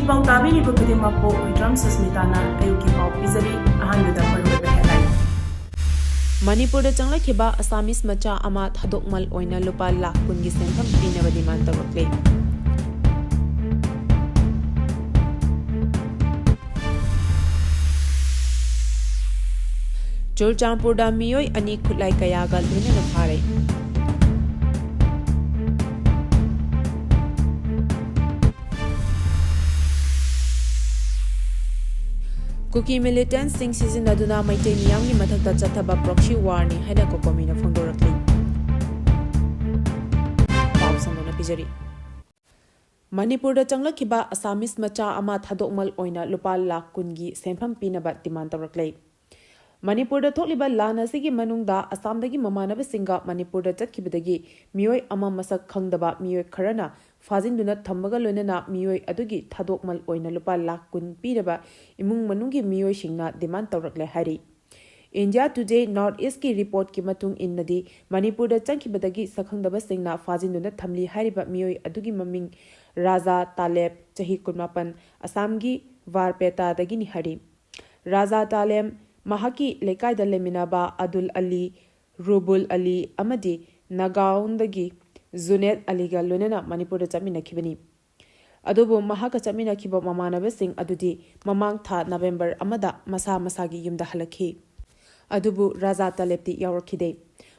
E-PAO tabiriba khudimako Uitram Susmitana ayuki pau pizari ahanbida paruba headline. Manipurda Changakhiba Assamese Macha ama Thadokmal Oina Lupa Lakh kungi sentham pinaba demand Tourakli. Changakhiba miyoi ani khulai kayaga loinana phare. Kuki militants sing season aduna maitai miyamgi mathakta chathaba proxy war ni haina ko komina phongdorakli. Pau sandona pijari. Manipurda Changakhiba Assamese Macha ama Thadokmal Oina Lupa Lakh kungi senpham pinaba demand Tourakli. Manipurda thokliba lana sigi manungda Assamdagi mamanaba singa Manipurda chatkibadagi miyoi ama masak khangdaba miyoi kharana fazinduna thambaga loinana miyoi adugi Thadokmal Oina Lupa Lakh kun piraba imung manungi miyoi singna demand Tourakle hari. India Today North East ki report ki matung innadi Manipurda chankibadagi sakhangdaba singna fazinduna thamli hariba miyoi adugi maming Raja Taleb chahi kunmapan Assamgi Varpeta dagi ni hari. Raja Taleb Mahaki lekai da leminaba Adul Ali, Rubul Ali, Amadi, Nagaundagi, Zunet Aliga Lunena Manipurda Chamina Kibani. Adubu Mahaka Chamina Kibo Mamana Besing Adudi, Mamang Tha November Amada Masa Masagi Yumda Halaki. Adubu Raja Talebti Yaurkide.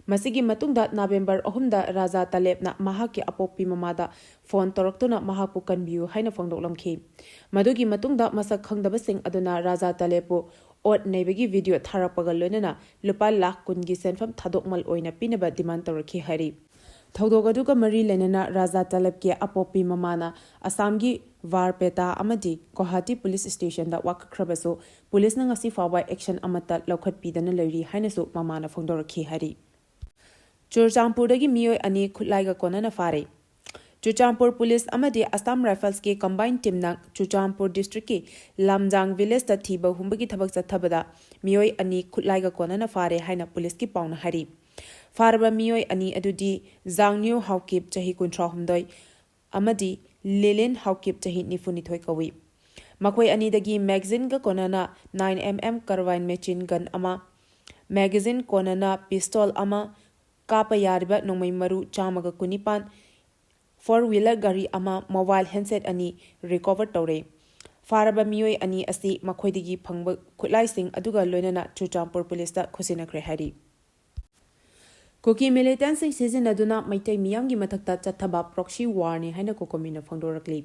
Masigi Matunda November Ohumda Raja Taleb na Mahaki Apopi Mamada Phone Toroktuna Mahapukan View Haina Fongdoklamki. Madugi Matunda Masak Hangda Besing Aduna Raja Talebu Ot Nebegi video Tharapaga Lunana Lupa Lakh kungi senfam Thadokmal Oina pinaba demand Tourakli hari. Thaudogaduga Mari Lenana Raja Taleb ki Apopi Mamana Assamgi Varpeta Amadi Guwahati Police Station da Wakakrabaso Police na ngasi fawa action amata laukhat pidana lari hainasu Mamana Fongdorakli hari. Churchampurdagi miyoi ani khulaiga konana fare. Chuchampur Police amadi Assam Rifles ke combined team na Chuchampur district ki Lamjang village ta thiba humbagi thabak chathabada miyoi ani khulaiga konana fare haina police ki pauna hari. Farba miyoi ani adudi Zangnew Haukip chahi kuntra humdoi amadi Lilin Haukip chahi nifunithoi kawi. Makoi ani dagi magazine ga konana 9mm carbine machine gun ama magazine konana pistol ama Kapa yariba nongmai maru chamaga kunipan 4-wheeler gari ama mobile handset ani recover tore. Faraba miyoi ani asi makhoidigi phangba khulai-sing aduga loinana Chuchampur Police da khusinakre hari. Kuki militants sing season aduna maitai miyamgi mathakta chathaba proxy war ni haina ko komina phangdorakli.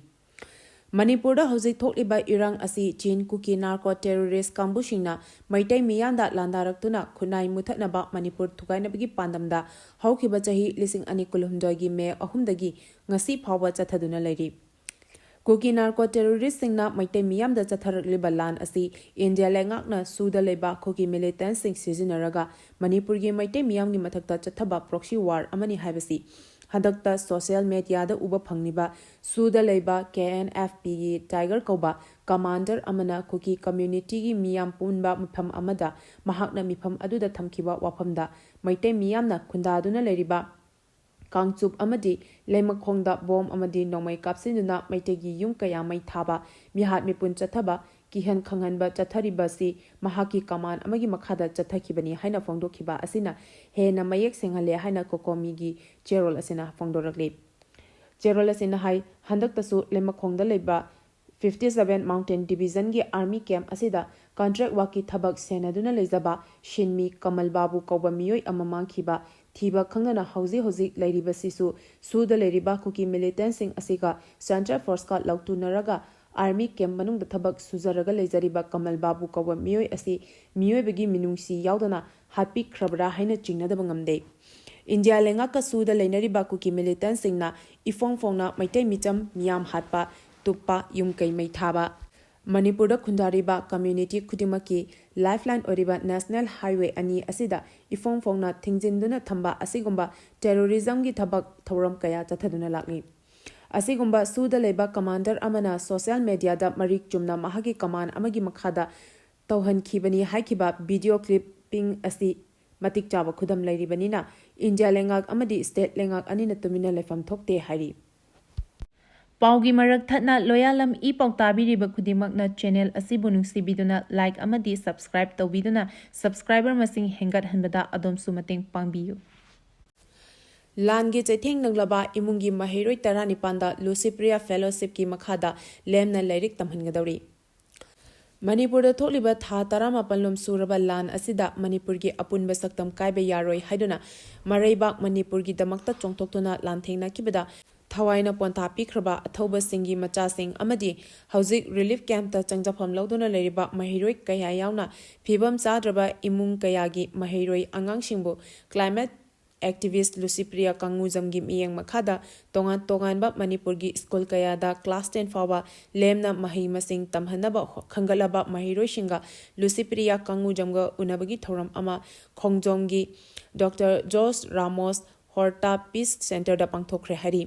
Manipurda hojik thokliba irang asi Chin Kuki narco terrorist kambushingna maitai miyanda landaraktuna khunai muthatnaba Manipur thugainabagi pandamda haukiba chahi lising ani kulhumdoi me ahumdagi ngasi phawba chathaduna lairi. Kuki narco terrorist singna maitai miyamda chatharakliba lan asi India lengakna suda leba Kuki militants sing seasonaraga Manipurgi maitai miyamgi mathakta chathaba proxy war amani haibasi Hadakta social media da uba phangniba suda leba KNFP gi Tiger Koba commander amana Kuki community gi miyam punba mpham amada mahakna mifam aduda thamkiba wafamda maitai miyamna khundaduna leriba Kangchup amadi leimakhongda bom amadi nongmai kapsinuna maitegi yung kaya mai thaba mihat mipun chathaba kihan khanghanba chathariba si mahaki kaman amagi makhada chathakibani haina phongdokhiba asina hena mayek senghale haina kokomi gi cherol asina phongdorakli. Cherol asina hai handaktasu leimakhongda leiba 57 Mountain Division gi Army Camp asida contract waki thabak senaduna leizaba Shinmi Kamal Babu Koba miyoi amamangkhiba thiba khangana hauzi lairiba sisu suda lairiba Kuki militants sing asiga Central Force ka lautunaraga Army Camp manung da thabak suzaraga leizariba Kamal Babu Koba miyoi asi miyoi bagi minungsi yaudana happy khrabra haina chingnadaba ngamde. India lengaka suda leinariba Kuki militants singna ifongfongna maitai micham miyam hatpa Tupa yung kay may thaba. Manipurda khundariba community khudimaki lifeline oriba national highway ani asida ifongfongna thingjinduna thamba asigumba terrorism gi thabak thoram kaya chathaduna lakni. Asigumba suda leba commander amana social media da marik chumna mahagi command amagi makhada tauhan khibani haikiba video clipping asi matik chaba khudam lairibanina India lengak amadi state lengak ani na tumina lefam thokte hari. ꯄꯥꯎꯒꯤ ꯃꯔꯛ ꯊꯠꯅ Loyalam E-PAO ꯇꯥꯕꯤꯔꯤꯕ ꯈꯨꯗꯤꯡꯃꯛꯅ channel ꯑꯁꯤꯕꯨ ꯅꯨꯡꯁꯤꯕꯤꯗꯨꯅ like ꯑꯃꯗꯤ subscribe ꯇꯧꯕꯤꯗꯨꯅ subscriber ꯃꯁꯤꯡ ꯍꯦꯟꯒꯠꯍꯟꯕꯗ ꯑꯗꯣꯝꯁꯨ ꯃꯇꯦꯡ ꯄꯥꯡꯕꯤꯌꯨ꯫ ꯂꯥꯟꯒꯤ ꯆꯩꯊꯦꯡ ꯅꯪꯂꯕ ꯏꯃꯨꯡꯒꯤ ꯃꯍꯩꯔꯣꯏ 19ꯗ ꯂꯨꯁꯤꯄ꯭ꯔꯤꯌꯥ ꯐꯦꯂꯣꯁꯤꯞꯀꯤ ꯃꯈꯥꯗ ꯂꯦꯝꯅ ꯂꯥꯏꯔꯤꯛ ꯇꯝꯍꯟꯒꯗꯧꯔꯤ꯫ ꯃꯅꯤꯄꯨꯔꯗ ꯊꯣꯛꯂꯤꯕ ꯊꯥ 18ꯂꯣꯝ ꯁꯨꯔꯕ ꯂꯥꯟ ꯑꯁꯤꯗ ꯃꯅꯤꯄꯨꯔꯒꯤ ꯑꯄꯨꯟꯕ ꯁꯛꯇꯝ ꯀꯥꯏꯕ ꯌꯥꯔꯣꯏ ꯍꯥꯏꯗꯨꯅ ꯃꯔꯩꯕꯥꯛ ꯃꯅꯤꯄꯨꯔꯒꯤꯗꯃꯛꯇ ꯆꯣꯡꯊꯣꯛꯇꯨꯅ ꯂꯥꯟꯊꯦꯡꯅꯈꯤꯕꯗ ꯊꯋꯥꯏꯅ ꯄꯣꯟꯊꯥ ꯄꯤꯈ꯭ꯔꯕ ꯑꯊꯧꯕꯁꯤꯡꯒꯤ ꯃꯆꯥꯁꯤꯡ ꯑꯃꯗꯤ ꯍꯧꯖꯤꯛ ꯔꯤꯂꯤꯐ ꯀꯦꯝꯞꯇ ꯆꯪꯖꯐꯝ ꯂꯧꯗꯨꯅ ꯂꯩꯔꯤꯕ ꯃꯍꯩꯔꯣꯏ ꯀꯌꯥ ꯌꯥꯎꯅ ꯐꯤꯕꯝ ꯆꯥꯗ꯭ꯔꯕ ꯏꯃꯨꯡ ꯀꯌꯥꯒꯤ ꯃꯍꯩꯔꯣꯏ ꯑꯉꯥꯡꯁꯤꯡꯕꯨ ꯀ꯭ꯂꯥꯏꯃꯦꯠ ꯑꯦꯛꯇꯤꯚꯤꯁꯠ ꯂꯨꯁꯤꯄ꯭ꯔꯤꯌꯥ ꯀꯪꯉꯨꯖꯝꯒꯤ ꯃꯤꯠꯌꯦꯡ ꯃꯈꯥꯗ ꯇꯣꯉꯥꯟ ꯇꯣꯉꯥꯟꯕ ꯃꯅꯤꯄꯨꯔꯒꯤ ꯁ꯭ꯀꯨꯜ ꯀꯌꯥꯗ ꯀ꯭ꯂꯥꯁ 10 ꯐꯥꯎꯕ ꯂꯦꯝꯅ ꯃꯍꯩ ꯃꯁꯤꯡ ꯇꯝꯍꯟꯅꯕ ꯈꯟꯒꯠꯂꯕ ꯃꯍꯩꯔꯣꯏꯁꯤꯡꯒ ꯂꯨꯁꯤꯄ꯭ꯔꯤꯌꯥ ꯀꯪꯉꯨꯖꯝꯒ ꯎꯅꯕꯒꯤ ꯊꯧꯔꯝ ꯑꯃ ꯈꯣꯡꯖꯣꯝꯒꯤ ꯗꯣꯛꯇꯔ ꯖꯣꯁ ꯔꯥꯃꯣꯁ ꯍꯣꯔꯇꯥ ꯄꯤꯁ ꯁꯦꯟꯇꯔꯗ ꯄꯥꯡꯊꯣꯛꯈ꯭ꯔꯦ ꯍꯥꯏꯔꯤ꯫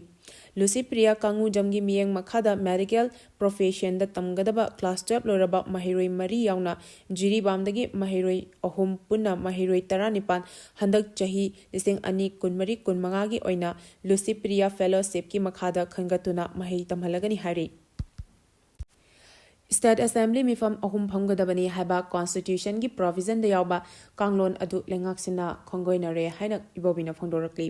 ꯂꯨꯁꯤꯄ꯭ꯔꯤꯌꯥ ꯀꯪꯉꯨꯖꯝꯒꯤ ꯃꯤꯠꯌꯦꯡ ꯃꯈꯥꯗ ꯃꯦꯗꯤꯀꯦꯜ ꯄ꯭ꯔꯣꯐꯦꯁꯟꯗ ꯇꯝꯒꯗꯕ ꯀ꯭ꯂꯥꯁ 12 ꯂꯣꯏꯔꯕ ꯃꯍꯩꯔꯣꯏ 4 ꯌꯥꯎꯅ ꯖꯤꯔꯤꯕꯥꯝꯗꯒꯤ ꯃꯍꯩꯔꯣꯏ 3 ꯄꯨꯟꯅ ꯃꯍꯩꯔꯣꯏ 19 ꯍꯟꯗꯛ ꯆꯍꯤ 2024-25ꯒꯤ ꯑꯣꯏꯅ ꯂꯨꯁꯤꯄ꯭ꯔꯤꯌꯥ ꯐꯦꯂꯣꯁꯤꯞꯀꯤ ꯃꯈꯥꯗ ꯈꯟꯒꯠꯇꯨꯅ ꯃꯍꯩ ꯇꯝꯍꯜꯂꯒꯅꯤ ꯍꯥꯏꯔꯤ꯫ ꯁ꯭ꯇꯦꯠ ꯑꯦꯁꯦꯝꯕ꯭ꯂꯤ ꯃꯤꯐꯝ 3 ꯐꯝꯒꯗꯕꯅꯤ ꯍꯥꯏꯕ ꯀꯣꯟꯁꯇꯤꯇ꯭ꯌꯨꯁꯟꯒꯤ ꯄ꯭ꯔꯣꯚꯤꯖꯟꯗ ꯌꯥꯎꯕ ꯀꯥꯡꯂꯣꯟ ꯑꯗꯨ ꯂꯩꯉꯥꯛꯁꯤꯅ ꯈꯣꯡꯒꯣꯏꯅꯔꯦ ꯍꯥꯏꯅ ꯏꯕꯣꯕꯤꯅ ꯐꯣꯡꯗꯣꯔꯛꯂꯤ꯫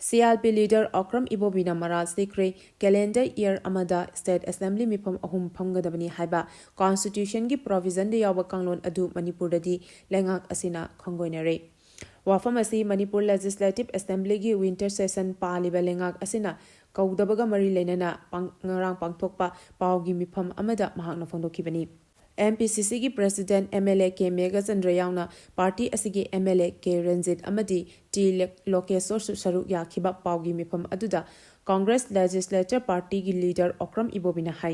CLP ꯂꯤꯗꯔ ꯑꯣꯀ꯭ꯔꯝ ꯏꯕꯣꯕꯤꯅ ꯃꯔꯥꯜ ꯁꯤꯈ꯭ꯔꯦ꯫ ꯀꯦꯂꯦꯟꯗꯔ ꯏꯌꯔ ꯑꯃꯗ ꯁ꯭ꯇꯦꯠ ꯑꯦꯁꯦꯝꯕ꯭ꯂꯤ ꯃꯤꯐꯝ 3 ꯐꯝꯒꯗꯕꯅꯤ ꯍꯥꯏꯕ ꯀꯣꯟꯁꯇꯤꯇ꯭ꯌꯨꯁꯟꯒꯤ ꯄ꯭ꯔꯣꯚꯤꯖꯟꯗ ꯌꯥꯎꯕ ꯀꯥꯡꯂꯣꯟ ꯑꯗꯨ ꯃꯅꯤꯄꯨꯔꯗꯗꯤ ꯂꯩꯉꯥꯛ ꯑꯁꯤꯅ ꯈꯣꯡꯒꯣꯏꯅꯔꯦ꯫ ꯋꯥꯐꯝ ꯑꯁꯤ ꯃꯅꯤꯄꯨꯔ ꯂꯦꯖꯤꯁꯂꯦꯇꯤꯚ ꯑꯦꯁꯦꯝꯕ꯭ꯂꯤꯒꯤ ꯋꯤꯟꯇꯔ ꯁꯦꯁꯟ ꯄꯥꯜꯂꯤꯕ ꯂꯩꯉꯥꯛ ꯑꯁꯤꯅ ꯀꯧꯗꯕꯒ ꯃꯔꯤ ꯂꯩꯅꯅ ꯉꯔꯥꯡ ꯄꯥꯡꯊꯣꯛꯄ ꯄꯥꯎꯒꯤ ꯃꯤꯐꯝ ꯑꯃꯗ ꯃꯍꯥꯛꯅ ꯐꯣꯡꯗꯣꯛꯈꯤꯕꯅꯤ꯫ MPCCꯒꯤ ꯄ꯭ꯔꯦꯁꯤꯗꯦꯟꯠ MLA ꯀꯦ ꯃꯦꯘꯆꯟꯗ꯭ꯔ ꯌꯥꯎꯅ ꯄꯥꯔꯇꯤ ꯑꯁꯤꯒꯤ MLA ꯀꯦ ꯔꯟꯖꯤꯠ ꯑꯃꯗꯤ ꯇꯤ ꯂꯣꯀꯦꯁꯣꯔꯁꯨ ꯁꯔꯨꯛ ꯌꯥꯈꯤꯕ ꯄꯥꯎꯒꯤ ꯃꯤꯐꯝ ꯑꯗꯨꯗ ꯀꯪꯒ꯭ꯔꯦꯁ ꯂꯦꯖꯤꯁꯂꯦꯆꯔ ꯄꯥꯔꯇꯤꯒꯤ ꯂꯤꯗꯔ ꯑꯣꯀ꯭ꯔꯝ ꯏꯕꯣꯕꯤꯅ ꯍꯥꯏ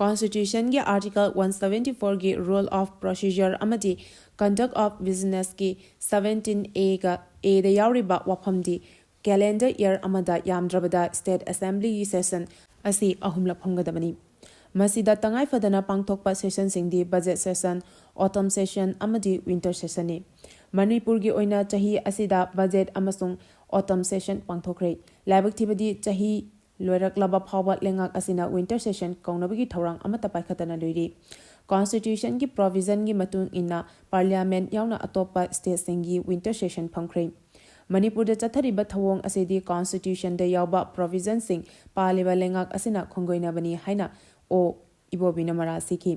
ꯀꯣꯟꯁꯇꯤꯇ꯭ꯌꯨꯁꯟꯒꯤ ꯑꯥꯔꯇꯤꯀꯜ 174ꯒꯤ ꯔꯨꯜ ꯑꯣꯐ ꯄ꯭ꯔꯣꯁꯤꯖꯔ ꯑꯃꯗꯤ ꯀꯟꯗꯛ ꯑꯣꯐ ꯕꯤꯖꯤꯅꯦꯁꯀꯤ 17A ꯒ Aꯗ ꯌꯥꯎꯔꯤꯕ ꯋꯥꯐꯝꯗꯤ ꯀꯦꯂꯦꯟꯗꯔ ꯏꯌꯔ ꯑꯃꯗ ꯌꯥꯝꯗ꯭ꯔꯕꯗ ꯁ꯭ꯇꯦꯠ ꯑꯦꯁꯦꯝꯕ꯭ꯂꯤꯒꯤ ꯁꯦꯁꯟ ꯑꯁꯤ 3ꯂꯛ ꯐꯝꯒꯗꯕꯅꯤ꯫ ꯃꯁꯤꯗ ꯇꯉꯥꯏꯐꯗꯅ ꯄꯥꯡꯊꯣꯛꯄ ꯁꯦꯁꯟꯁꯤꯡꯗꯤ ꯕꯖꯦꯠ ꯁꯦꯁꯟ, ꯑꯣꯇꯝ ꯁꯦꯁꯟ ꯑꯃꯗꯤ ꯋꯤꯟꯇꯔ ꯁꯦꯁꯟꯅꯤ꯫ ꯃꯅꯤꯄꯨꯔꯒꯤ ꯑꯣꯏꯅ ꯆꯍꯤ ꯑꯁꯤꯗ ꯕꯖꯦꯠ ꯑꯃꯁꯨꯡ ꯑꯣꯇꯝ ꯁꯦꯁꯟ ꯄꯥꯡꯊꯣꯛꯈ꯭ꯔꯦ꯫ ꯂꯥꯏꯕꯛ ꯊꯤꯕꯗꯤ ꯆꯍꯤ ꯂꯣꯏꯔꯛꯂꯕ ꯐꯥꯎꯕ ꯂꯩꯉꯥꯛ ꯑꯁꯤꯅ ꯋꯤꯟꯇꯔ ꯁꯦꯁꯟ ꯀꯧꯅꯕꯒꯤ ꯊꯧꯔꯥꯡ ꯑꯃꯠꯇ ꯄꯥꯏꯈꯠꯇꯅ ꯂꯩꯔꯤ꯫ ꯀꯣꯟꯁꯇꯤꯇ꯭ꯌꯨꯁꯟꯒꯤ ꯄ꯭ꯔꯣꯚꯤꯖꯟꯒꯤ ꯃꯇꯨꯡ ꯏꯟꯅ ꯄꯥꯔꯂꯤꯌꯥꯃꯦꯟꯠ ꯌꯥꯎꯅ ꯑꯇꯣꯞꯄ ꯁ꯭ꯇꯦꯠꯁꯤꯡꯒꯤ ꯋꯤꯟꯇꯔ ꯁꯦꯁꯟ ꯐꯝꯈ꯭ꯔꯦ꯫ ꯃꯅꯤꯄꯨꯔꯗ ꯆꯠꯊꯔꯤꯕ ꯊꯧꯑꯣꯡ ꯑꯁꯤꯗꯤ ꯀꯣꯟꯁꯇꯤꯇ꯭ꯌꯨꯁꯟꯗ ꯌꯥꯎꯕ ꯄ꯭ꯔꯣꯚꯤꯖꯟꯁꯤꯡ ꯄꯥꯜꯂꯤꯕ ꯂꯩꯉꯥꯛ ꯑꯁꯤꯅ ꯈꯣꯡꯒꯣꯏꯅꯕꯅꯤ ꯍꯥꯏꯅ ꯏꯕꯣꯕꯤꯅ ꯃꯔꯥꯜ ꯁꯤꯈꯤ꯫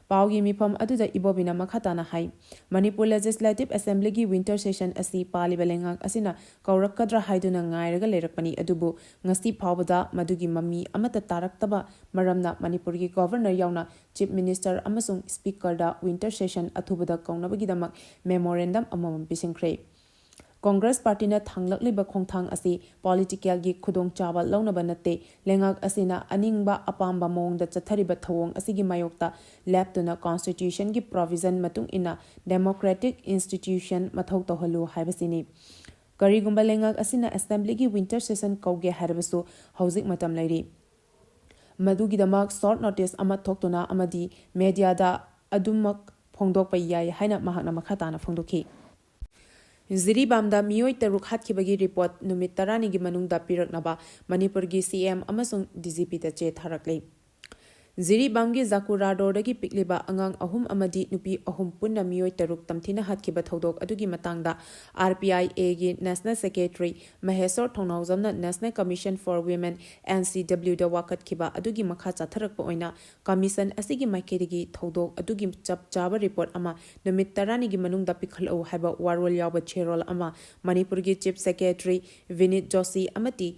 ꯄꯥꯎꯒꯤ ꯃꯤꯐꯝ ꯑꯗꯨꯗ ꯏꯕꯣꯕꯤꯅ ꯃꯈꯥ ꯇꯥꯅ ꯍꯥꯏ ꯃꯅꯤꯄꯨꯔ ꯂꯦꯖꯤꯁꯂꯦꯇꯤꯚ ꯑꯦꯁꯦꯝꯕ꯭ꯂꯤꯒꯤ ꯋꯤꯟꯇꯔ ꯁꯦꯁꯟ ꯑꯁꯤ ꯄꯥꯜꯂꯤꯕ ꯂꯩꯉꯥꯛ ꯑꯁꯤꯅ ꯀꯧꯔꯛꯀꯗ꯭ꯔꯥ ꯍꯥꯏꯗꯨꯅ ꯉꯥꯏꯔꯒ ꯂꯩꯔꯛꯄꯅꯤ ꯑꯗꯨꯕꯨ ꯉꯁꯤ ꯐꯥꯎꯕꯗ ꯃꯗꯨꯒꯤ ꯃꯃꯤ ꯑꯃꯠꯇ ꯇꯥꯔꯛꯇꯕ ꯃꯔꯝꯅ ꯃꯅꯤꯄꯨꯔꯒꯤ ꯒꯚꯔꯅꯔ ꯌꯥꯎꯅ ꯆꯤꯐ ꯃꯤꯅꯤꯁꯇꯔ ꯑꯃꯁꯨꯡ ꯁ꯭ꯄꯤꯀꯔꯗ ꯋꯤꯟꯇꯔ ꯁꯦꯁꯟ ꯑꯊꯨꯕꯗ ꯀꯧꯅꯕꯒꯤꯗꯃꯛ ꯃꯦꯃꯣꯔꯦꯟꯗꯝ ꯑꯃꯃꯝ ꯄꯤꯁꯤꯟꯈ꯭ꯔꯦ꯫ ꯀꯣꯡꯒ꯭ꯔꯦꯁ ꯄꯥꯔꯇꯤꯅ ꯊꯥꯡꯂꯛꯂꯤꯕ ꯈꯣꯡꯊꯥꯡ ꯑꯁꯤ ꯄꯣꯂꯤꯇꯤꯀꯦꯜꯒꯤ ꯈꯨꯗꯣꯡꯆꯥꯕ ꯂꯧꯅꯕ ꯅꯠꯇꯦ꯫ ꯂꯩꯉꯥꯛ ꯑꯁꯤꯅ ꯑꯅꯤꯡꯕ ꯑꯄꯥꯝꯕ ꯃꯑꯣꯡꯗ ꯆꯠꯊꯔꯤꯕ ꯊꯧꯑꯣꯡ ꯑꯁꯤꯒꯤ ꯃꯥꯌꯣꯛꯇ ꯂꯦꯞꯇꯨꯅ ꯀꯣꯟꯁꯇꯤꯇ꯭ꯌꯨꯁꯟꯒꯤ ꯄ꯭ꯔꯣꯚꯤꯖꯟ ꯃꯇꯨꯡ ꯏꯟꯅ ꯗꯦꯃꯣꯀ꯭ꯔꯦꯇꯤꯛ ꯏꯟꯁꯇꯤꯇ꯭ꯌꯨꯁꯟ ꯃꯊꯧ ꯇꯧꯍꯜꯂꯨ ꯍꯥꯏꯕꯁꯤꯅꯤ꯫ ꯀꯔꯤꯒꯨꯝꯕ ꯂꯩꯉꯥꯛ ꯑꯁꯤꯅ ꯑꯦꯁꯦꯝꯕ꯭ꯂꯤꯒꯤ ꯋꯤꯟꯇꯔ ꯁꯦꯁꯟ ꯀꯧꯒꯦ ꯍꯥꯏꯔꯕꯁꯨ ꯍꯧꯖꯤꯛ ꯃꯇꯝ ꯂꯩꯔꯤ꯫ ꯃꯗꯨꯒꯤꯗꯃꯛ ꯁꯣꯔꯠ ꯅꯣꯇꯤꯁ ꯑꯃ ꯊꯣꯛꯇꯨꯅ ꯑꯃꯗꯤ ꯃꯦꯗꯤꯌꯥꯗ ꯑꯗꯨꯃꯛ ꯐꯣꯡꯗꯣꯛꯄ ꯌꯥꯏ ꯍꯥꯏꯅ ꯃꯍꯥꯛꯅ ꯃꯈꯥ ꯇꯥꯅ ꯐꯣꯡꯗꯣꯛꯈꯤ꯫ ꯖꯤꯔꯤꯕꯥꯝꯗ ꯃꯤꯑꯣꯏ 3 ꯍꯥꯠꯈꯤꯕꯒꯤ ꯔꯤꯄꯣꯔꯠ ꯅꯨꯃꯤꯠ 12ꯅꯤꯒꯤ ꯃꯅꯨꯡꯗ ꯄꯤꯔꯛꯅꯕ ꯃꯅꯤꯄꯨꯔꯒꯤ CM ꯑꯃꯁꯨꯡ DGPꯗ ꯆꯦ ꯊꯥꯔꯛꯂꯤ꯫ ꯖꯤꯔꯤꯕꯥꯝꯒꯤ ꯖꯥꯀꯨꯔꯥꯗꯣꯔꯗꯒꯤ ꯄꯤꯛꯂꯤꯕ ꯑꯉꯥꯡ 3 ꯑꯃꯗꯤ ꯅꯨꯄꯤ 3 ꯄꯨꯟꯅ ꯃꯤꯑꯣꯏ 3 ꯇꯝꯊꯤꯅ ꯍꯥꯠꯈꯤꯕ ꯊꯧꯗꯣꯛ ꯑꯗꯨꯒꯤ ꯃꯇꯥꯡꯗ RPIAꯒꯤ ꯅꯦꯁꯅꯦꯜ ꯁꯦꯀ꯭ꯔꯦꯇꯔꯤ ꯃꯍꯦꯁꯣꯔ ꯊꯧꯅꯥꯎꯖꯝꯅ ꯅꯦꯁꯅꯦꯜ ꯀꯝꯃꯤꯁꯟ ꯐꯣꯔ ꯋꯤꯃꯦꯟ NCWꯗ ꯋꯥꯀꯠꯈꯤꯕ ꯑꯗꯨꯒꯤ ꯃꯈꯥ ꯆꯠꯊꯔꯛꯄ ꯑꯣꯏꯅ ꯀꯝꯃꯤꯁꯟ ꯑꯁꯤꯒꯤ ꯃꯥꯏꯀꯩꯗꯒꯤ ꯊꯧꯗꯣꯛ ꯑꯗꯨꯒꯤ ꯆꯞ ꯆꯥꯕ ꯔꯤꯄꯣꯔꯠ ꯑꯃ ꯅꯨꯃꯤꯠ 12ꯅꯤꯒꯤ ꯃꯅꯨꯡꯗ ꯄꯤꯈꯠꯂꯛꯎ ꯍꯥꯏꯕ ꯋꯥꯔꯣꯜ ꯌꯥꯎꯕ ꯆꯦꯔꯣꯜ ꯑꯃ ꯃꯅꯤꯄꯨꯔꯒꯤ ꯆꯤꯐ ꯁꯦꯀ꯭ꯔꯦꯇꯔꯤ ꯚꯤꯅꯤꯠ ꯖꯣꯁꯤ ꯑꯃꯗꯤ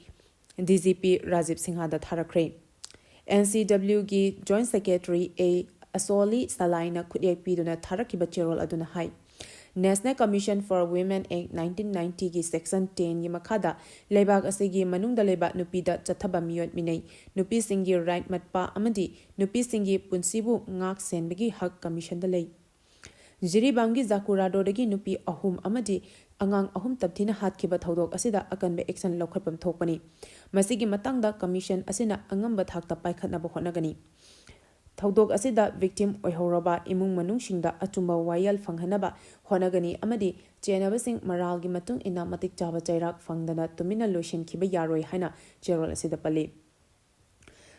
DGP ꯔꯥꯖꯤꯕ ꯁꯤꯡꯍꯗ ꯊꯥꯔꯛꯈ꯭ꯔꯦ꯫ NCWꯒꯤ ꯖꯣꯏꯟꯠ ꯁꯦꯀ꯭ꯔꯦꯇꯔꯤ ꯑꯁꯣꯂꯤ ꯁꯂꯥꯏꯅ ꯈꯨꯠꯌꯦꯛ ꯄꯤꯗꯨꯅ ꯊꯥꯔꯛꯈꯤꯕ ꯆꯦꯔꯣꯜ ꯑꯗꯨꯅ ꯍꯥꯏ national commission for women act 1990ꯒꯤ section 10ꯒꯤ ꯃꯈꯥꯗ ꯂꯩꯕꯥꯛ ꯑꯁꯤꯒꯤ ꯃꯅꯨꯡꯗ ꯂꯩꯕ ꯅꯨꯄꯤꯗ ꯆꯠꯊꯕ ꯃꯤꯑꯣꯠ ꯃꯤꯅꯩ, ꯅꯨꯄꯤꯁꯤꯡꯒꯤ ꯔꯥꯏꯠ ꯃꯠꯄ ꯑꯃꯗꯤ ꯅꯨꯄꯤꯁꯤꯡꯒꯤ ꯄꯨꯟꯁꯤꯕꯨ ꯉꯥꯛ ꯁꯦꯟꯕꯒꯤ ꯍꯛ ꯀꯝꯃꯤꯁꯟꯗ ꯂꯩ꯫ ꯖꯤꯔꯤꯕꯥꯝꯒꯤ ꯖꯥꯀꯨꯔꯥꯗꯣꯔꯗꯒꯤ ꯅꯨꯄꯤ 3 ꯑꯃꯗꯤ ꯑꯉꯥꯡ 3 ꯇꯝꯊꯤꯅ ꯍꯥꯠꯈꯤꯕ ꯊꯧꯗꯣꯛ ꯑꯁꯤꯗ ꯑꯀꯟꯕ ꯑꯦꯛꯁꯟ ꯂꯧꯈꯠꯐꯝ ꯊꯣꯛꯄꯅꯤ꯫ ꯃꯁꯤꯒꯤ ꯃꯇꯥꯡꯗ ꯀꯝꯃꯤꯁꯟ ꯑꯁꯤꯅ ꯑꯉꯝꯕ ꯊꯥꯛꯇ ꯄꯥꯏꯈꯠꯅꯕ ꯍꯣꯠꯅꯒꯅꯤ꯫ ꯊꯧꯗꯣꯛ ꯑꯁꯤꯗ ꯚꯤꯛꯇꯤꯝ ꯑꯣꯏꯍꯧꯔꯕ ꯏꯃꯨꯡ ꯃꯅꯨꯡꯁꯤꯡꯗ ꯑꯆꯨꯝꯕ ꯋꯥꯌꯦꯜ ꯐꯪꯍꯟꯅꯕ ꯍꯣꯠꯅꯒꯅꯤ ꯑꯃꯗꯤ ꯆꯦꯟꯅꯕꯁꯤꯡ ꯃꯔꯥꯜꯒꯤ ꯃꯇꯨꯡ ꯏꯟꯅ ꯃꯇꯤꯛ ꯆꯥꯕ ꯆꯩꯔꯥꯛ ꯐꯪꯗꯅ ꯇꯨꯃꯤꯟꯅ ꯂꯣꯏꯁꯤꯟꯈꯤꯕ ꯌꯥꯔꯣꯏ ꯍꯥꯏꯅ ꯆꯦꯔꯣꯜ ꯑꯁꯤꯗ ꯄꯜꯂꯤ꯫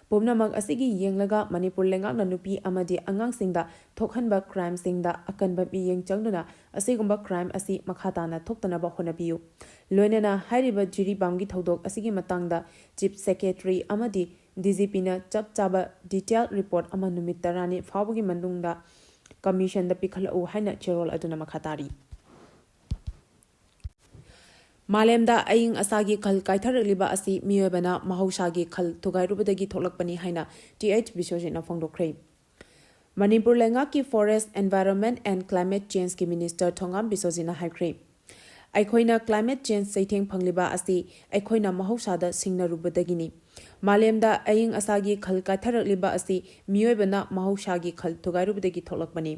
ꯄꯨꯝꯅꯃꯛ ꯑꯁꯤꯒꯤ ꯌꯦꯡꯂꯒ ꯃꯅꯤꯄꯨꯔ ꯂꯩꯉꯥꯛꯅ ꯅꯨꯄꯤ ꯑꯃꯗꯤ ꯑꯉꯥꯡꯁꯤꯡꯗ ꯊꯣꯛꯍꯟꯕ ꯀ꯭ꯔꯥꯏꯝꯁꯤꯡꯗ ꯑꯀꯟꯕ ꯃꯤꯠꯌꯦꯡ ꯆꯪꯗꯨꯅ ꯑꯁꯤꯒꯨꯝꯕ ꯀ꯭ꯔꯥꯏꯝ ꯑꯁꯤ ꯃꯈꯥ ꯇꯥꯅ ꯊꯣꯛꯇꯅꯕ ꯍꯣꯠꯅꯕꯤꯌꯨ꯫ ꯂꯣꯏꯅꯅ ꯍꯥꯏꯔꯤꯕ ꯖꯤꯔꯤꯕꯥꯝꯒꯤ ꯊꯧꯗꯣꯛ ꯑꯁꯤꯒꯤ ꯃꯇꯥꯡꯗ ꯆꯤꯐ ꯁꯦꯀ꯭ꯔꯦꯇꯔꯤ ꯑꯃꯗꯤ DGPꯅ ꯆꯞ ꯆꯥꯕ ꯗꯤꯇꯦꯜ ꯔꯤꯄꯣꯔꯠ ꯑꯃ ꯅꯨꯃꯤꯠ 10ꯅꯤ ꯐꯥꯎꯕꯒꯤ ꯃꯅꯨꯡꯗ ꯀꯃꯤꯁꯟꯗ ꯄꯤꯈꯠꯂꯛꯎ ꯍꯥꯏꯅ ꯆꯦꯔꯣꯜ ꯑꯗꯨꯅ ꯃꯈꯥ ꯇꯥꯔꯤ꯫ ꯃꯥꯂꯦꯝꯗ ꯑꯏꯪ ꯑꯁꯥꯒꯤ ꯈꯜ ꯀꯥꯏꯊꯔꯛꯂꯤꯕ ꯑꯁꯤ ꯃꯤꯑꯣꯏꯕꯅ ꯃꯍꯧꯁꯥꯒꯤ ꯈꯜ ꯊꯨꯒꯥꯏꯔꯨꯕꯗꯒꯤ ꯊꯣꯛꯂꯛꯄꯅꯤ ꯍꯥꯏꯅ TH ꯕꯤꯁ꯭ꯋꯖꯤꯠꯅ ꯐꯣꯡꯗꯣꯛꯈ꯭ꯔꯦ꯫ ꯃꯅꯤꯄꯨꯔ ꯂꯩꯉꯥꯛꯀꯤ ꯐꯣꯔꯦꯁꯠ, ꯑꯦꯟꯚꯥꯏꯔꯟꯃꯦꯟꯠ ꯑꯦꯟड ꯀ꯭ꯂꯥꯏꯃꯦꯠ ꯆꯦꯟꯖꯀꯤ ꯃꯤꯅꯤꯁꯇꯔ ꯊꯣꯉꯥꯝ ꯕꯤꯁ꯭ꯋꯖꯤꯠꯅ ꯍꯥꯏꯈ꯭ꯔꯦ꯫ ꯑꯩꯈꯣꯏꯅ ꯀ꯭ꯂꯥꯏꯃꯦꯠ ꯆꯦꯟꯖ ꯆꯩꯊꯦꯡ ꯐꯪꯂꯤꯕ ꯑꯁꯤ ꯑꯩꯈꯣꯏꯅ ꯃꯍꯧꯁꯥꯗ ꯁꯤꯡꯅꯔꯨꯕꯗꯒꯤꯅꯤ꯫ ꯃꯥꯂꯦꯝꯗ ꯑꯏꯪ ꯑꯁꯥꯒꯤ ꯈꯜ ꯀꯥꯏꯊꯔꯛꯂꯤꯕ ꯑꯁꯤ ꯃꯤꯑꯣꯏꯕꯅ ꯃꯍꯧꯁꯥꯒꯤ ꯈꯜ ꯊꯨꯒꯥꯏꯔꯨꯕꯗꯒꯤ ꯊꯣꯛꯂꯛꯄꯅꯤ꯫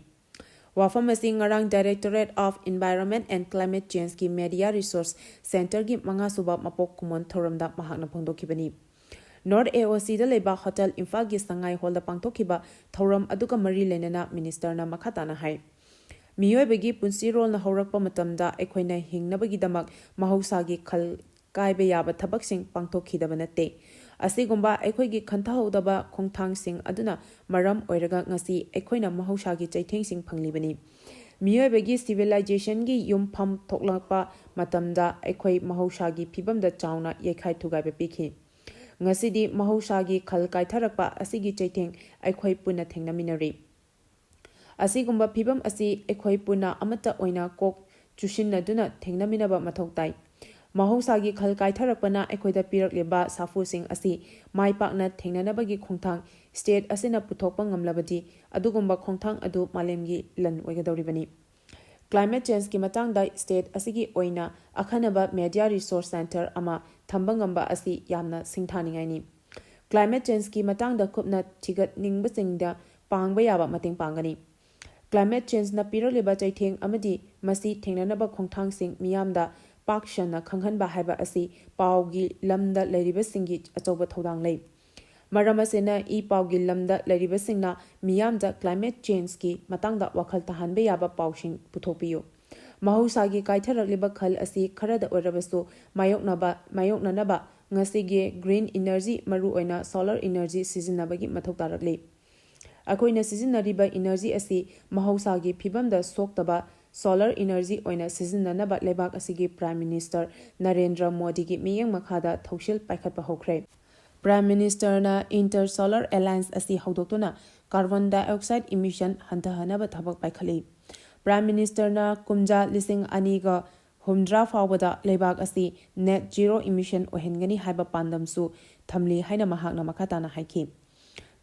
ꯋꯥꯐꯝ ꯑꯁꯤ ꯉꯔꯥꯡ directorate of environment and climate ꯆꯦꯟꯖꯀꯤ ꯃꯦꯗꯤꯌꯥ ꯔꯤꯁꯣꯔꯁ ꯁꯦꯟꯇꯔꯒꯤ 5ꯁꯨꯕ ꯃꯄꯣꯛ ꯀꯨꯝꯑꯣꯟ ꯊꯧꯔꯝꯗ ꯃꯍꯥꯛꯅ ꯐꯣꯡꯗꯣꯛꯈꯤꯕꯅꯤ꯫ ꯅꯣꯔꯊ AOCꯗ ꯂꯩꯕ ꯍꯣꯇꯦꯜ ꯏꯝꯐꯥꯜꯒꯤ ꯁꯉꯥꯏ ꯍꯣꯜꯗ ꯄꯥꯡꯊꯣꯛꯈꯤꯕ ꯊꯧꯔꯝ ꯑꯗꯨꯒ ꯃꯔꯤ ꯂꯩꯅꯅ ꯃꯤꯅꯤꯁꯇꯔꯅ ꯃꯈꯥ ꯇꯥꯅ ꯍꯥꯏ꯫ ꯃꯤꯑꯣꯏꯕꯒꯤ ꯄꯨꯟꯁꯤꯔꯣꯜꯅ ꯍꯧꯔꯛꯄ ꯃꯇꯝꯗ ꯑꯩꯈꯣꯏꯅ ꯍꯤꯡꯅꯕꯒꯤꯗꯃꯛ ꯃꯍꯧꯁꯥꯒꯤ ꯈꯜ ꯀꯥꯏꯕ ꯌꯥꯕ ꯊꯕꯛꯁꯤꯡ ꯄꯥꯡꯊꯣꯛꯈꯤꯗꯕ ꯅꯠꯇꯦ꯫ ꯑꯁꯤꯒꯨꯝꯕ ꯑꯩꯈꯣꯏꯒꯤ ꯈꯟꯊꯍꯧꯗꯕ ꯈꯣꯡꯊꯥꯡꯁꯤꯡ ꯑꯗꯨꯅ ꯃꯔꯝ ꯑꯣꯏꯔꯒ ꯉꯁꯤ ꯑꯩꯈꯣꯏꯅ ꯃꯍꯧꯁꯥꯒꯤ ꯆꯩꯊꯦꯡꯁꯤꯡ ꯐꯪꯂꯤꯕꯅꯤ꯫ ꯃꯤꯑꯣꯏꯕꯒꯤ ꯁꯤꯚꯤꯂꯥꯏꯖꯦꯁꯟꯒꯤ ꯌꯨꯝꯐꯝ ꯊꯣꯛꯂꯛꯄ ꯃꯇꯝꯗ ꯑꯩꯈꯣꯏ ꯃꯍꯧꯁꯥꯒꯤ ꯐꯤꯕꯝꯗ ꯆꯥꯎꯅ ꯌꯩꯈꯥꯏ ꯊꯨꯒꯥꯏꯕ ꯄꯤꯈꯤ꯫ ꯉꯁꯤꯗꯤ ꯃꯍꯧꯁꯥꯒꯤ ꯈꯜ ꯀꯥꯏꯊꯔꯛꯄ ꯑꯁꯤꯒꯤ ꯆꯩꯊꯦꯡ ꯑꯩꯈꯣꯏ ꯄꯨꯟꯅ ꯊꯦꯡꯅꯃꯤꯟꯅꯔꯤ꯫ ꯑꯁꯤꯒꯨꯝꯕ ꯐꯤꯚꯝ ꯑꯁꯤ ꯑꯩꯈꯣꯏ ꯄꯨꯟꯅ ꯑꯃꯠꯇ ꯑꯣꯏꯅ ꯀꯣꯛ ꯆꯨꯁꯤꯟꯅꯗꯨꯅ ꯊꯦꯡꯅꯃꯤꯟꯅꯕ ꯃꯊꯧ ꯇꯥꯏ꯫ ꯃꯍꯧꯁꯥꯒꯤ ꯈꯜ ꯀꯥꯏꯊꯔꯛꯄꯅ ꯑꯩꯈꯣꯏꯗ ꯄꯤꯔꯛꯂꯤꯕ ꯁꯥꯐꯨꯁꯤꯡ ꯑꯁꯤ ꯃꯥꯏ ꯄꯥꯛꯅ ꯊꯦꯡꯅꯅꯕꯒꯤ ꯈꯣꯡꯊꯥꯡ ꯁ꯭ꯇꯦꯠ ꯑꯁꯤꯅ ꯄꯨꯊꯣꯛꯄ ꯉꯝꯂꯕꯗꯤ ꯑꯗꯨꯒꯨꯝꯕ ꯈꯣꯡꯊꯥꯡ ꯑꯗꯨ ꯃꯥꯂꯦꯝꯒꯤ ꯂꯟ ꯑꯣꯏꯒꯗꯧꯔꯤꯕꯅꯤ꯫ ꯀ꯭ꯂꯥꯏꯃꯦꯠ ꯆꯦꯟꯖꯀꯤ ꯃꯇꯥꯡꯗ ꯁ꯭ꯇꯦꯠ ꯑꯁꯤꯒꯤ ꯑꯣꯏꯅ ꯑꯈꯟꯅꯕ ꯃꯦꯗꯤꯌꯥ ꯔꯤꯁꯣꯔꯁ ꯁꯦꯟꯇꯔ ꯑꯃ ꯊꯝꯕ ꯉꯝꯕ ꯑꯁꯤ ꯌꯥꯝꯅ ꯁꯤꯡꯊꯥꯅꯤꯡꯉꯥꯏꯅꯤ꯫ ꯀ꯭ꯂꯥꯏꯃꯦꯠ ꯆꯦꯟꯖꯀꯤ ꯃꯇꯥꯡꯗ ꯀꯨꯞꯅ ꯊꯤꯒꯠꯅꯤꯡꯕꯁꯤꯡꯗ ꯄꯥꯡꯕ ꯌꯥꯕ ꯃꯇꯦꯡ ꯄꯥꯡꯒꯅꯤ꯫ ꯀ꯭ꯂꯥꯏꯃꯦꯠ ꯆꯦꯟꯖꯅ ꯄꯤꯔꯛꯂꯤꯕ ꯆꯩꯊꯦꯡ ꯑꯃꯗꯤ ꯃꯁꯤ ꯊꯦꯡꯅꯅꯕ ꯈꯣꯡꯊꯥꯡꯁꯤꯡ ꯃꯤꯌꯥꯝꯗ ꯄꯥꯛ ꯁꯟꯅ ꯈꯪꯍꯟꯕ ꯍꯥꯏꯕ ꯑꯁꯤ ꯄꯥꯎꯒꯤ ꯂꯝꯗ ꯂꯩꯔꯤꯕꯁꯤꯡꯒꯤ ꯑꯆꯧꯕ ꯊꯧꯗꯥꯡ ꯂꯩ꯫ ꯃꯔꯝ ꯑꯁꯤꯅ E-PAOꯒꯤ ꯂꯝꯗ ꯂꯩꯔꯤꯕꯁꯤꯡꯅ ꯃꯤꯌꯥꯝꯗ ꯀ꯭ꯂꯥꯏꯃꯦꯠ ꯆꯦꯟꯖꯀꯤ ꯃꯇꯥꯡꯗ ꯋꯥꯈꯜ ꯇꯥꯍꯟꯕ ꯌꯥꯕ ꯄꯥꯎꯁꯤꯡ ꯄꯨꯊꯣꯛꯄꯤꯌꯨ꯫ ꯃꯍꯧꯁꯥꯒꯤ ꯀꯥꯏꯊꯔꯛꯂꯤꯕ ꯈꯜ ꯑꯁꯤ ꯈꯔꯗ ꯑꯣꯏꯔꯕꯁꯨ ꯃꯥꯌꯣꯛꯅꯅꯕ ꯉꯁꯤꯒꯤ ꯒ꯭ꯔꯤꯟ ꯏꯅꯔꯖꯤ, ꯃꯔꯨꯑꯣꯏꯅ ꯁꯣꯂꯔ ꯏꯅꯔꯖꯤ ꯁꯤꯖꯤꯟꯅꯕꯒꯤ ꯃꯊꯧ ꯇꯥꯔꯛꯂꯤ꯫ ꯑꯩꯈꯣꯏꯅ ꯁꯤꯖꯤꯟꯅꯔꯤꯕ ꯏꯅꯔꯖꯤ ꯑꯁꯤ ꯃꯍꯧꯁꯥꯒꯤ ꯐꯤꯕꯝꯗ ꯁꯣꯛꯇꯕ ꯁꯣꯂꯔ ꯏꯅꯔꯖꯤ ꯑꯣꯏꯅ ꯁꯤꯖꯤꯟꯅꯅꯕ ꯂꯩꯕꯥꯛ ꯑꯁꯤꯒꯤ ꯄ꯭ꯔꯥꯏꯝ ꯃꯤꯅꯤꯁꯇꯔ ꯅꯔꯦꯟꯗ꯭ꯔ ꯃꯣꯗꯤꯒꯤ ꯃꯤꯠꯌꯦꯡ ꯃꯈꯥꯗ ꯊꯧꯁꯤꯜ ꯄꯥꯏꯈꯠꯄ ꯍꯧꯈ꯭ꯔꯦ꯫ ꯄ꯭ꯔꯥꯏꯝ ꯃꯤꯅꯤꯁꯇꯔꯅ ꯏꯟꯇꯔ ꯁꯣꯂꯔ ꯑꯦꯂꯥꯏꯟꯁ ꯑꯁꯤ ꯍꯧꯗꯣꯛꯇꯨꯅ ꯀꯥꯔꯕꯣꯟ ꯗꯥꯏꯑꯣꯛꯁꯥꯏꯗ ꯏꯃꯤꯁꯟ ꯍꯟꯊꯍꯟꯅꯕ ꯊꯕꯛ ꯄꯥꯏꯈꯠꯂꯤ꯫ ꯄ꯭ꯔꯥꯏꯝ ꯃꯤꯅꯤꯁꯇꯔꯅ ꯀꯨꯝꯖꯥ 2050 ꯐꯥꯎꯕꯗ ꯂꯩꯕꯥꯛ ꯑꯁꯤ ꯅꯦꯠ ꯖꯤꯔꯣ ꯏꯃꯤꯁꯟ ꯑꯣꯏꯍꯟꯒꯅꯤ ꯍꯥꯏꯕ ꯄꯥꯟꯗꯝꯁꯨ ꯊꯝꯂꯤ ꯍꯥꯏꯅ ꯃꯍꯥꯛꯅ ꯃꯈꯥ ꯇꯥꯅ ꯍꯥꯏꯈꯤ꯫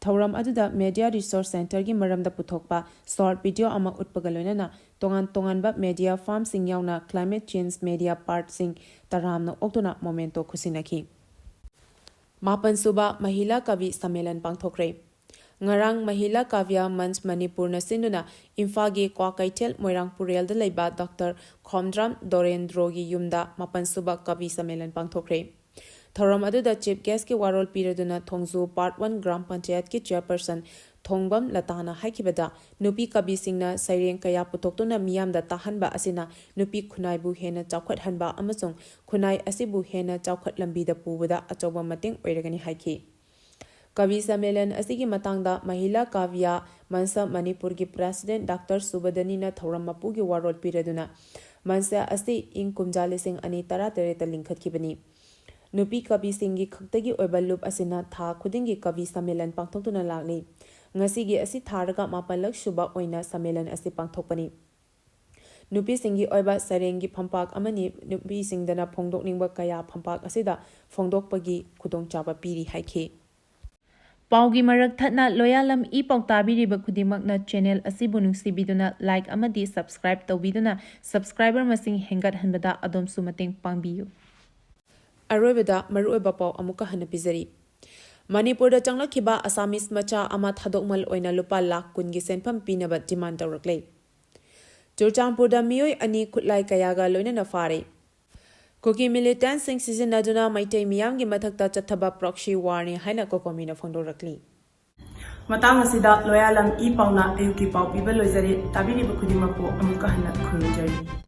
ꯊꯧꯔꯝ ꯑꯗꯨꯗ ꯃꯦꯗꯤꯌꯥ ꯔꯤꯁꯣꯔꯁ ꯁꯦꯟꯇꯔꯒꯤ ꯃꯔꯝꯗ ꯄꯨꯊꯣꯛꯄ ꯁꯣꯔꯠ ꯚꯤꯗꯤꯑꯣ ꯑꯃ ꯎꯠꯄꯒ ꯂꯣꯏꯅꯅ ꯇꯣꯉꯥꯟ ꯇꯣꯉꯥꯟꯕ ꯃꯦꯗꯤꯌꯥ ꯐꯥꯔꯝꯁꯤꯡ ꯌꯥꯎꯅ ꯀ꯭ꯂꯥꯏꯃꯦꯠ ꯆꯦꯟꯖ ꯃꯦꯗꯤꯌꯥ ꯄꯥꯔꯠꯁꯤꯡ ꯇꯔꯥꯝꯅ ꯑꯣꯛꯇꯨꯅ ꯃꯣꯃꯦꯟꯇꯣ ꯈꯨꯠꯁꯤꯟꯅꯈꯤ꯫ 9ꯁꯨꯕ ꯃꯍꯤꯂꯥ ꯀꯕꯤ ꯁꯝꯃꯦꯂꯟ ꯄꯥꯡꯊꯣꯛꯈ꯭ꯔꯦ꯫ ꯉꯔꯥꯡ ꯃꯍꯤꯂꯥ ꯀꯥꯚ꯭ꯌ ꯃꯟꯆ ꯃꯅꯤꯄꯨꯔꯅ ꯁꯤꯟꯗꯨꯅ ꯏꯝꯐꯥꯜꯒꯤ ꯀ꯭ꯋꯥꯀꯩꯊꯦꯜ ꯃꯣꯏꯔꯥꯡꯄꯨꯔꯦꯜꯗ ꯂꯩꯕ ꯗꯣꯛꯇꯔ ꯈꯣꯝꯗ꯭ꯔꯥꯝ ꯗꯣꯔꯦꯟꯗ꯭ꯔꯣꯒꯤ ꯌꯨꯝꯗ 9ꯁꯨꯕ ꯀꯕꯤ ꯁꯝꯃꯦꯂꯟ ꯄꯥꯡꯊꯣꯛꯈ꯭ꯔꯦ꯫ ꯊꯧꯔꯝ ꯑꯗꯨꯗ ꯆꯤꯐ ꯒꯦꯁꯠꯀꯤ ꯋꯥꯔꯣꯜ ꯄꯤꯔꯗꯨꯅ ꯊꯣꯡꯖꯨ ꯄꯥꯔꯠ 1 ꯒ꯭ꯔꯥꯝ ꯄꯟꯆꯥꯌꯠꯀꯤ ꯆꯦꯌꯔꯄꯔꯁꯟ ꯊꯣꯡꯕꯝ ꯂꯇꯥꯅ ꯍꯥꯏꯈꯤꯕꯗ ꯅꯨꯄꯤ ꯀꯕꯤꯁꯤꯡꯅ ꯁꯩꯔꯦꯡ ꯀꯌꯥ ꯄꯨꯊꯣꯛꯇꯨꯅ ꯃꯤꯌꯥꯝꯗ ꯇꯥꯍꯟꯕ ꯑꯁꯤꯅ ꯅꯨꯄꯤ ꯈꯨꯟꯅꯥꯏꯕꯨ ꯍꯦꯟꯅ ꯆꯥꯎꯈꯠꯍꯟꯕ ꯑꯃꯁꯨꯡ ꯈꯨꯟꯅꯥꯏ ꯑꯁꯤꯕꯨ ꯍꯦꯟꯅ ꯆꯥꯎꯈꯠ ꯂꯝꯕꯤꯗ ꯄꯨꯕꯗ ꯑꯆꯧꯕ ꯃꯇꯦꯡ ꯑꯣꯏꯔꯒꯅꯤ ꯍꯥꯏꯈꯤ꯫ ꯀꯕꯤ ꯁꯝꯃꯦꯂꯟ ꯑꯁꯤꯒꯤ ꯃꯇꯥꯡꯗ ꯃꯍꯤꯂꯥ ꯀꯥꯚ꯭ꯌ ꯃꯟꯆ ꯃꯅꯤꯄꯨꯔꯒꯤ ꯄ꯭ꯔꯦꯁꯤꯗꯦꯟꯠ ꯗꯥꯛꯇꯔ ꯁꯨꯕꯗꯅꯤꯅ ꯊꯧꯔꯝ ꯃꯄꯨꯒꯤ ꯋꯥꯔꯣꯜ ꯄꯤꯔꯗꯨꯅ ꯃꯟꯆ ꯑꯁꯤ ꯏꯪ ꯀꯨꯝꯖꯥ 2018ꯗ ꯂꯤꯡꯈꯠꯈꯤꯕꯅꯤ꯫ ꯅꯨꯄꯤ ꯀꯕꯤꯁꯤꯡꯒꯤ ꯈꯛꯇꯒꯤ ꯑꯣꯏꯕ ꯂꯨꯞ ꯑꯁꯤꯅ ꯊꯥ ꯈꯨꯗꯤꯡꯒꯤ ꯀꯕꯤ ꯁꯝꯃꯦꯂꯟ ꯄꯥꯡꯊꯣꯛꯇꯨꯅ ꯂꯥꯛꯂꯤ꯫ ꯉꯁꯤꯒꯤ ꯑꯁꯤ ꯊꯥꯔꯒ 7ꯂꯛ ꯁꯨꯕ ꯑꯣꯏꯅ ꯁꯝꯃꯦꯂꯟ ꯑꯁꯤ ꯄꯥꯡꯊꯣꯛꯄꯅꯤ꯫ ꯅꯨꯄꯤꯁꯤꯡꯒꯤ ꯑꯣꯏꯕ ꯁꯩꯔꯦꯡꯒꯤ ꯐꯝꯄꯥꯛ ꯑꯃꯅꯤ ꯅꯨꯄꯤꯁꯤꯡꯗꯅ ꯐꯣꯡꯗꯣꯛꯅꯤꯡꯕ ꯀꯌꯥ ꯐꯝꯄꯥꯛ ꯑꯁꯤꯗ ꯐꯣꯡꯗꯣꯛꯄꯒꯤ ꯈꯨꯗꯣꯡꯆꯥꯕ ꯄꯤꯔꯤ ꯍꯥꯏꯈꯤ꯫ ꯄꯥꯎꯒꯤ ꯃꯔꯛ ꯊꯠꯅ ꯂꯣꯌꯥꯂꯝ E-PAO ꯇꯥꯕꯤꯔꯤꯕ ꯈꯨꯗꯤꯡꯃꯛꯅ ꯆꯦꯅꯦꯜ ꯑꯁꯤꯕꯨ ꯅꯨꯡꯁꯤꯕꯤꯗꯨꯅ ꯂꯥꯏꯛ ꯑꯃꯗꯤ ꯁꯕꯁꯀ꯭ꯔꯥꯏꯕ ꯇꯧꯕꯤꯗꯨꯅ ꯁꯕꯁꯀ꯭ꯔꯥꯏꯕꯔ ꯃꯁꯤꯡ ꯍꯦꯟꯒꯠꯍꯟꯕꯗ ꯑꯗꯣꯝꯁꯨ ꯃꯇꯦꯡ ꯄꯥꯡꯕꯤꯌꯨ꯫ ꯑꯔꯣꯏꯕꯗ ꯃꯔꯨꯑꯣꯏꯕ ꯄꯥꯎ ꯑꯃꯨꯛꯀ ꯍꯟꯅ ꯄꯤꯖꯔꯤ꯫ ꯃꯅꯤꯄꯨꯔꯗ ꯆꯪꯂꯛꯈꯤꯕ ꯑꯁꯥꯃꯤꯁ ꯃꯆꯥ ꯑꯃ ꯊꯥꯗꯣꯛꯃꯜ ꯑꯣꯏꯅ ꯂꯨꯄꯥ ꯂꯥꯈ 10ꯒꯤ ꯁꯦꯟꯐꯝ ꯄꯤꯅꯕ ꯗꯤꯃꯥꯟ ꯇꯧꯔꯛꯂꯦ꯫ ꯆꯨꯔꯆꯥꯟꯄꯨꯔꯗ ꯃꯤꯑꯣꯏ 2 ꯈꯨꯠꯂꯥꯏ ꯀꯌꯥꯒ ꯂꯣꯏꯅꯅ ꯐꯥꯔꯦ꯫ ꯀꯨꯀꯤ ꯃꯤꯂꯤꯇꯦꯟꯠꯁꯤꯡ ꯁꯤꯖꯤꯟꯅꯗꯨꯅ ꯃꯩꯇꯩ ꯃꯤꯌꯥꯝꯒꯤ ꯃꯊꯛꯇ ꯆꯠꯊꯕ ꯄ꯭ꯔꯣꯛꯁꯤ ꯋꯥꯔꯅꯤ ꯍꯥꯏꯅ ꯀꯣꯀꯣꯃꯤꯅ ꯐꯣꯡꯗꯣꯔꯛꯂꯤ꯫ ꯃꯇꯥꯡ ꯑꯁꯤꯗ ꯂꯣꯌꯥꯂꯝ E-PAOꯅ ꯑꯌꯨꯛꯀꯤ ꯄꯥꯎ ꯄꯤꯕ ꯂꯣꯏꯖꯔꯦ꯫ ꯇꯥꯕꯤꯔꯤꯕ ꯈꯨꯗꯤꯡꯃꯛꯄꯨ ꯑꯃꯨꯛꯀ ꯍꯟꯅ ꯈꯨꯔꯨꯝꯖꯔꯤ꯫